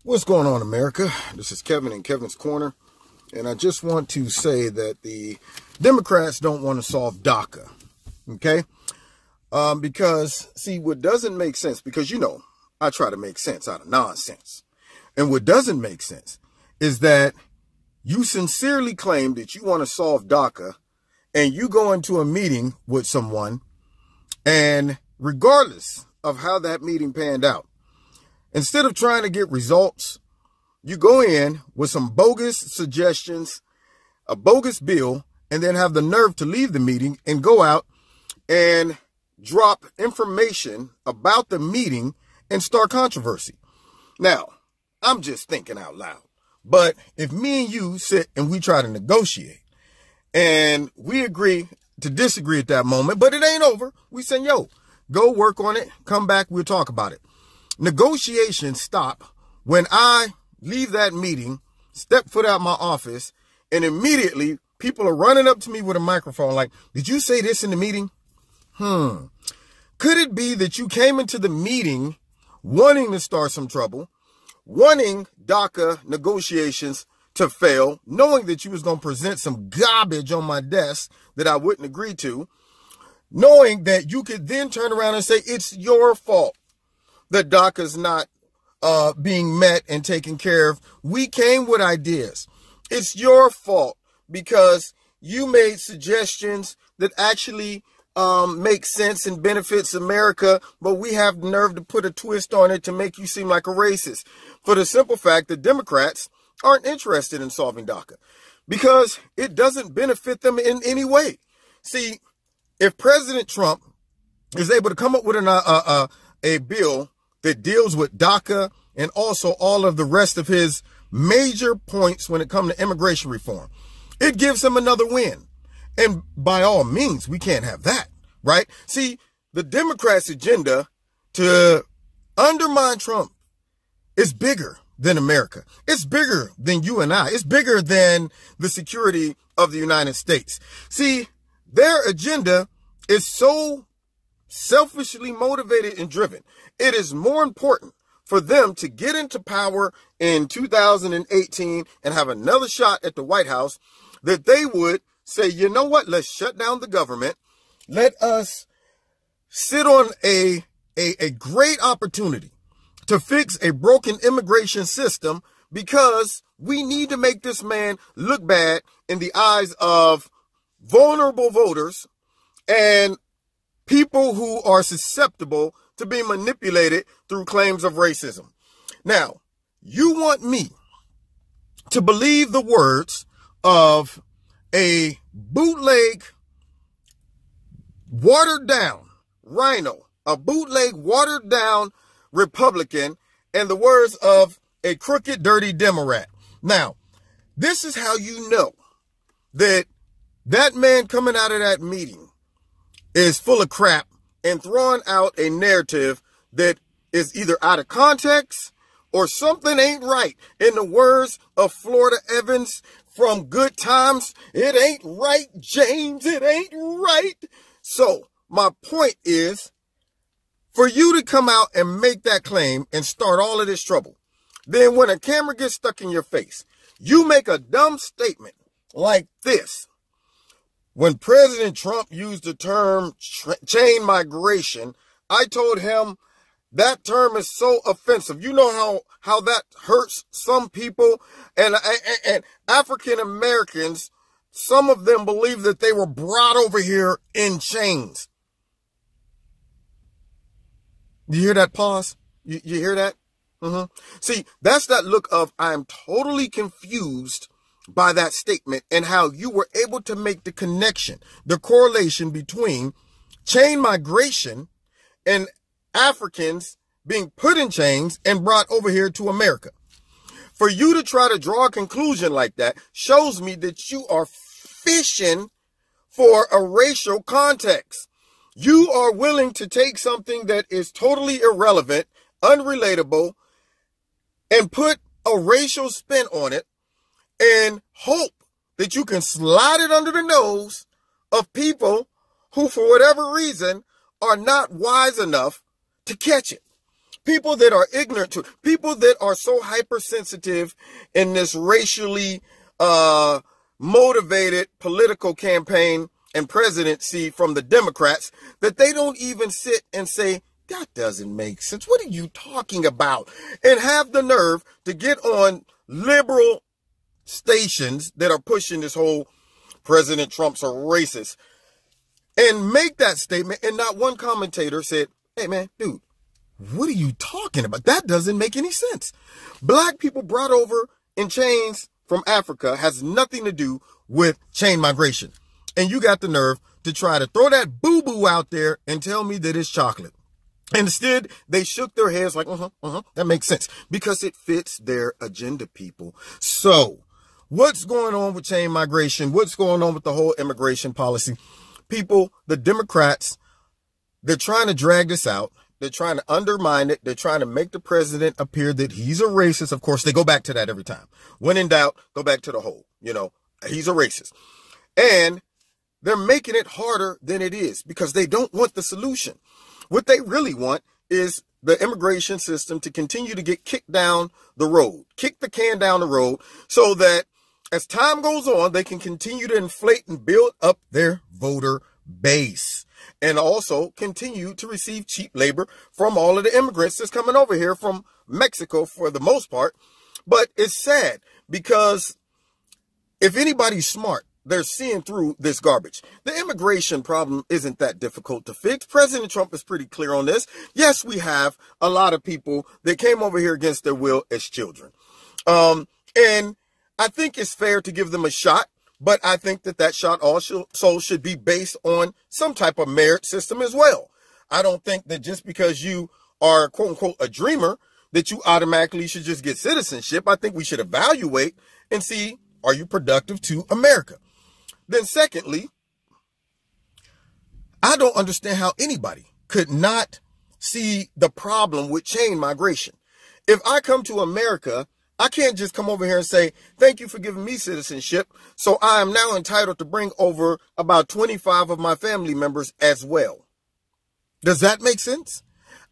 What's going on, America? This is Kevin in Kevin's Corner, and I just want to say that the Democrats don't want to solve DACA, okay? Because, see, what doesn't make sense, because, you know, I try to make sense out of nonsense. And what doesn't make sense is that you sincerely claim that you want to solve DACA, and you go into a meeting with someone, and regardless of how that meeting panned out, instead of trying to get results, you go in with some bogus suggestions, a bogus bill, and then have the nerve to leave the meeting and go out and drop information about the meeting and start controversy. Now, I'm just thinking out loud. But if me and you sit and we try to negotiate and we agree to disagree at that moment, but it ain't over, we say, yo, go work on it, come back, we'll talk about it. Negotiations stop when I leave that meeting, step foot out my office, and immediately people are running up to me with a microphone like, did you say this in the meeting? Could it be that you came into the meeting wanting to start some trouble, wanting DACA negotiations to fail, knowing that you was going to present some garbage on my desk that I wouldn't agree to, knowing that you could then turn around and say, it's your fault that DACA's not being met and taken care of. We came with ideas. It's your fault because you made suggestions that actually make sense and benefits America, but we have the nerve to put a twist on it to make you seem like a racist. For the simple fact that Democrats aren't interested in solving DACA because it doesn't benefit them in any way. See, if President Trump is able to come up with a bill that deals with DACA and also all of the rest of his major points when it comes to immigration reform, it gives him another win. And by all means, we can't have that, right? See, the Democrats' agenda to undermine Trump is bigger than America. It's bigger than you and I. It's bigger than the security of the United States. See, their agenda is so selfishly motivated and driven. It is more important for them to get into power in 2018 and have another shot at the White House that they would say, you know what, let's shut down the government. Let us sit on a great opportunity to fix a broken immigration system because we need to make this man look bad in the eyes of vulnerable voters and people who are susceptible to being manipulated through claims of racism. Now, you want me to believe the words of a bootleg, watered down rhino, a bootleg, watered down Republican, and the words of a crooked, dirty Democrat. Now, this is how you know that that man coming out of that meeting is full of crap and throwing out a narrative that is either out of context or something ain't right. In the words of Florida Evans from Good Times, it ain't right, James, it ain't right. So my point is, for you to come out and make that claim and start all of this trouble, then when a camera gets stuck in your face, you make a dumb statement like this. When President Trump used the term chain migration, I told him that term is so offensive. You know how that hurts some people, and African Americans, some of them believe that they were brought over here in chains. You hear that pause? You hear that? See, that's that look of I'm totally confused by that statement and how you were able to make the connection, the correlation between chain migration and Africans being put in chains and brought over here to America. For you to try to draw a conclusion like that shows me that you are fishing for a racial context. You are willing to take something that is totally irrelevant, unrelatable, and put a racial spin on it and hope that you can slide it under the nose of people who, for whatever reason, are not wise enough to catch it. People that are ignorant to, people that are so hypersensitive in this racially motivated political campaign and presidency from the Democrats that they don't even sit and say, that doesn't make sense. What are you talking about? And have the nerve to get on liberal stations that are pushing this whole President Trump's a racist and make that statement. And not one commentator said, hey man, dude, what are you talking about? That doesn't make any sense. Black people brought over in chains from Africa has nothing to do with chain migration. And you got the nerve to try to throw that boo-boo out there and tell me that it's chocolate. Instead, they shook their heads like, that makes sense because it fits their agenda, people. So what's going on with chain migration? What's going on with the whole immigration policy? People, the Democrats, they're trying to drag this out. They're trying to undermine it. They're trying to make the president appear that he's a racist. Of course, they go back to that every time. When in doubt, go back to the whole, he's a racist. And they're making it harder than it is because they don't want the solution. What they really want is the immigration system to continue to get kicked down the road, kick the can down the road so that as time goes on, they can continue to inflate and build up their voter base and also continue to receive cheap labor from all of the immigrants that's coming over here from Mexico for the most part. But it's sad because if anybody's smart, they're seeing through this garbage. The immigration problem isn't that difficult to fix. President Trump is pretty clear on this. Yes, we have a lot of people that came over here against their will as children. And I think it's fair to give them a shot, but I think that shot also should be based on some type of merit system as well. I don't think that just because you are, quote unquote, a dreamer, that you automatically should just get citizenship. I think we should evaluate and see, are you productive to America? Then secondly, I don't understand how anybody could not see the problem with chain migration. If I come to America, I can't just come over here and say, thank you for giving me citizenship. So I am now entitled to bring over about 25 of my family members as well. Does that make sense?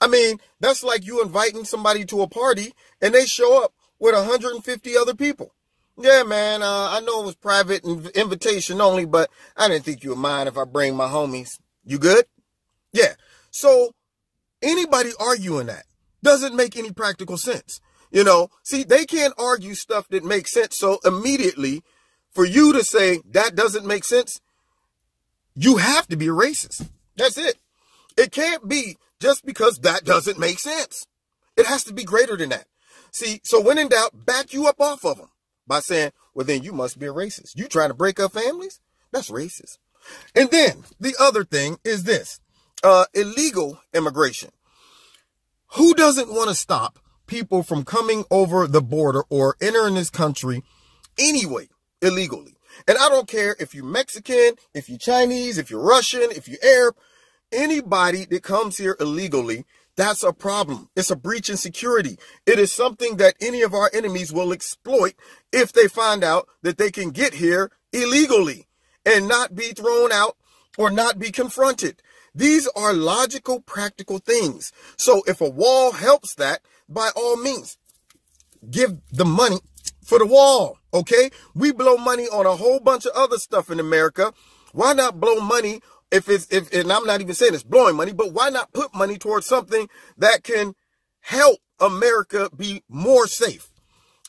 I mean, that's like you inviting somebody to a party and they show up with 150 other people. Yeah, man, I know it was private invitation only, but I didn't think you would mind if I bring my homies. You good? Yeah. So anybody arguing that doesn't make any practical sense. See, they can't argue stuff that makes sense. So immediately for you to say that doesn't make sense, you have to be a racist. That's it. It can't be just because that doesn't make sense. It has to be greater than that. See, so when in doubt, back you up off of them by saying, well, then you must be a racist. You trying to break up families? That's racist. And then the other thing is this, illegal immigration. Who doesn't want to stop people from coming over the border or entering this country anyway, illegally? And I don't care if you're Mexican, if you're Chinese, if you're Russian, if you're Arab, anybody that comes here illegally, that's a problem. It's a breach in security. It is something that any of our enemies will exploit if they find out that they can get here illegally and not be thrown out or not be confronted. These are logical, practical things. So if a wall helps that, by all means, give the money for the wall, okay? We blow money on a whole bunch of other stuff in America. Why not blow money and I'm not even saying it's blowing money, but why not put money towards something that can help America be more safe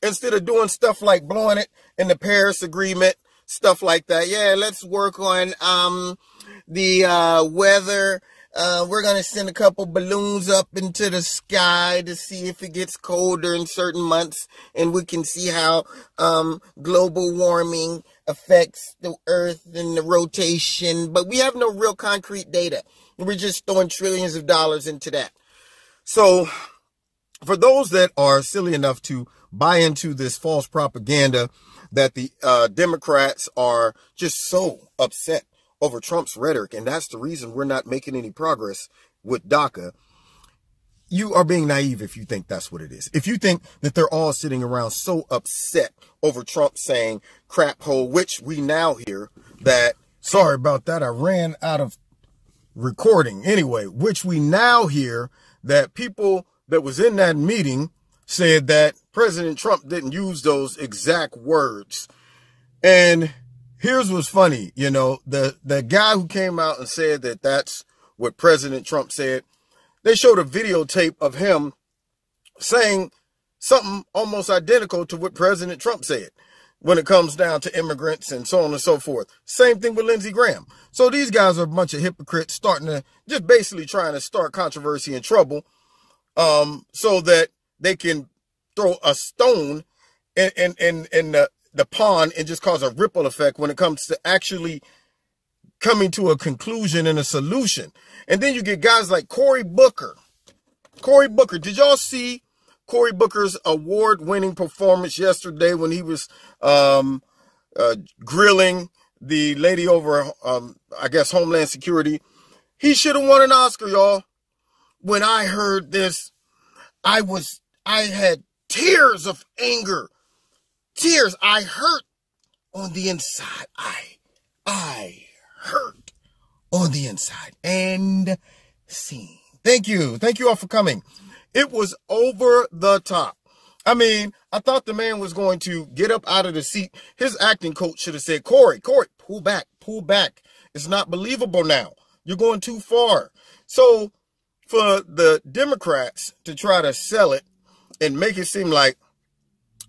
instead of doing stuff like blowing it in the Paris Agreement, stuff like that. Yeah, let's work on the weather. We're going to send a couple balloons up into the sky to see if it gets colder in certain months, and we can see how global warming affects the earth and the rotation, but we have no real concrete data. We're just throwing trillions of dollars into that. So for those that are silly enough to buy into this false propaganda that the Democrats are just so upset over Trump's rhetoric, and that's the reason we're not making any progress with DACA, you are being naive if you think that's what it is. If you think that they're all sitting around so upset over Trump saying crap hole, which we now hear that, sorry about that, I ran out of recording anyway, which we now hear that people that was in that meeting said that President Trump didn't use those exact words. And here's what's funny, you know, the guy who came out and said that that's what President Trump said, they showed a videotape of him saying something almost identical to what President Trump said when it comes down to immigrants and so on and so forth. Same thing with Lindsey Graham. So these guys are a bunch of hypocrites starting to just basically trying to start controversy and trouble so that they can throw a stone in the pond and just cause a ripple effect when it comes to actually coming to a conclusion and a solution. And then you get guys like Cory Booker. Cory Booker, did y'all see Cory Booker's award-winning performance yesterday when he was grilling the lady over, I guess, Homeland Security? He should have won an Oscar, y'all. When I heard this, I had tears of anger. Tears. I hurt on the inside. I hurt on the inside. And scene. Thank you. Thank you all for coming. It was over the top. I mean, I thought the man was going to get up out of the seat. His acting coach should have said, Cory, pull back, pull back. It's not believable now. You're going too far. So for the Democrats to try to sell it and make it seem like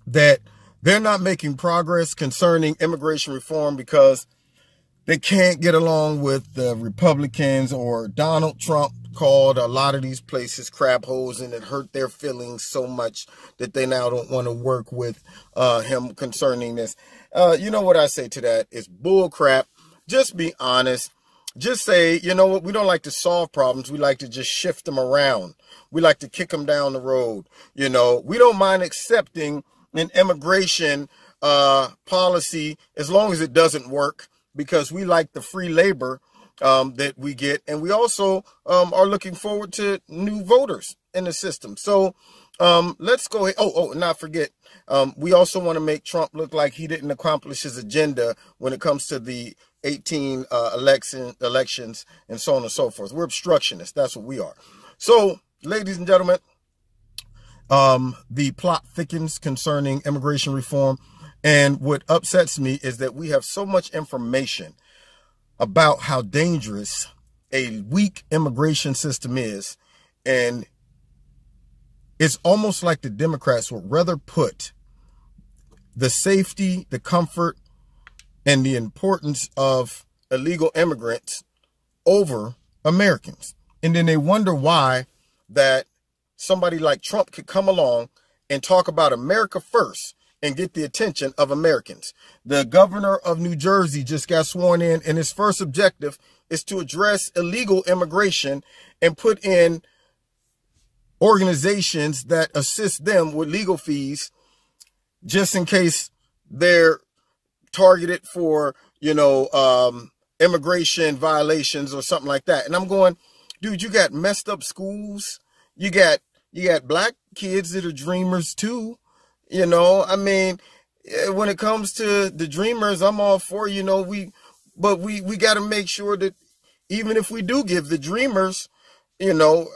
that they're not making progress concerning immigration reform because they can't get along with the Republicans, or Donald Trump called a lot of these places crap holes and it hurt their feelings so much that they now don't want to work with him concerning this. You know what I say to that is bull crap. Just be honest. Just say, you know what, we don't like to solve problems. We like to just shift them around. We like to kick them down the road. You know, we don't mind accepting an immigration policy as long as it doesn't work, because we like the free labor that we get. And we also are looking forward to new voters in the system. So let's go ahead. Oh, not forget, we also want to make Trump look like he didn't accomplish his agenda when it comes to the 18 elections and so on and so forth. We're obstructionists. That's what we are. So, ladies and gentlemen, the plot thickens concerning immigration reform. And what upsets me is that we have so much information about how dangerous a weak immigration system is. And it's almost like the Democrats would rather put the safety, the comfort, and the importance of illegal immigrants over Americans. And then they wonder why that somebody like Trump could come along and talk about America first and get the attention of Americans. The governor of New Jersey just got sworn in, and his first objective is to address illegal immigration and put in organizations that assist them with legal fees just in case they're targeted for, you know, immigration violations or something like that. And I'm going, dude, you got messed up schools. You got black kids that are dreamers too. You know, I mean, when it comes to the dreamers, I'm all for, you know, but we got to make sure that even if we do give the dreamers, you know,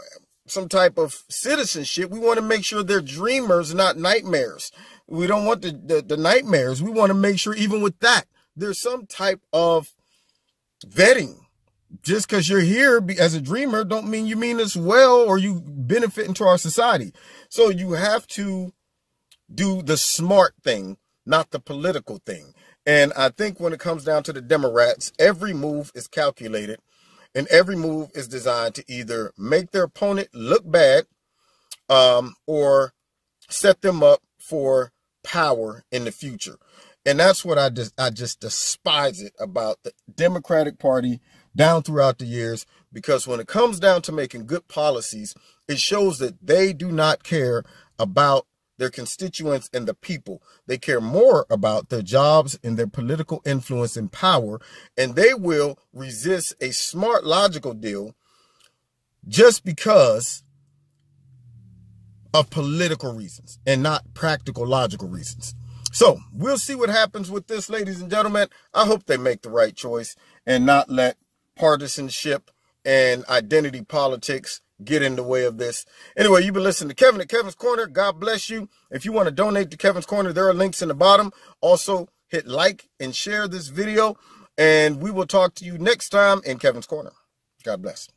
some type of citizenship, we want to make sure they're dreamers, not nightmares. We don't want the nightmares. We want to make sure even with that, there's some type of vetting. Just because you're here as a dreamer don't mean you mean as well or you benefit into our society. So you have to do the smart thing, not the political thing. And I think when it comes down to the Democrats, every move is calculated and every move is designed to either make their opponent look bad or set them up for power in the future. And that's what I just despise it about the Democratic Party down throughout the years, because when it comes down to making good policies, it shows that they do not care about their constituents and the people. They care more about their jobs and their political influence and power, and they will resist a smart, logical deal just because of political reasons and not practical, logical reasons. So we'll see what happens with this, ladies and gentlemen. I hope they make the right choice and not let partisanship and identity politics get in the way of this. Anyway, you've been listening to Kevin at Kevin's Corner. God bless you. If you want to donate to Kevin's Corner, there are links in the bottom. Also, hit like and share this video, and we will talk to you next time in Kevin's Corner. God bless.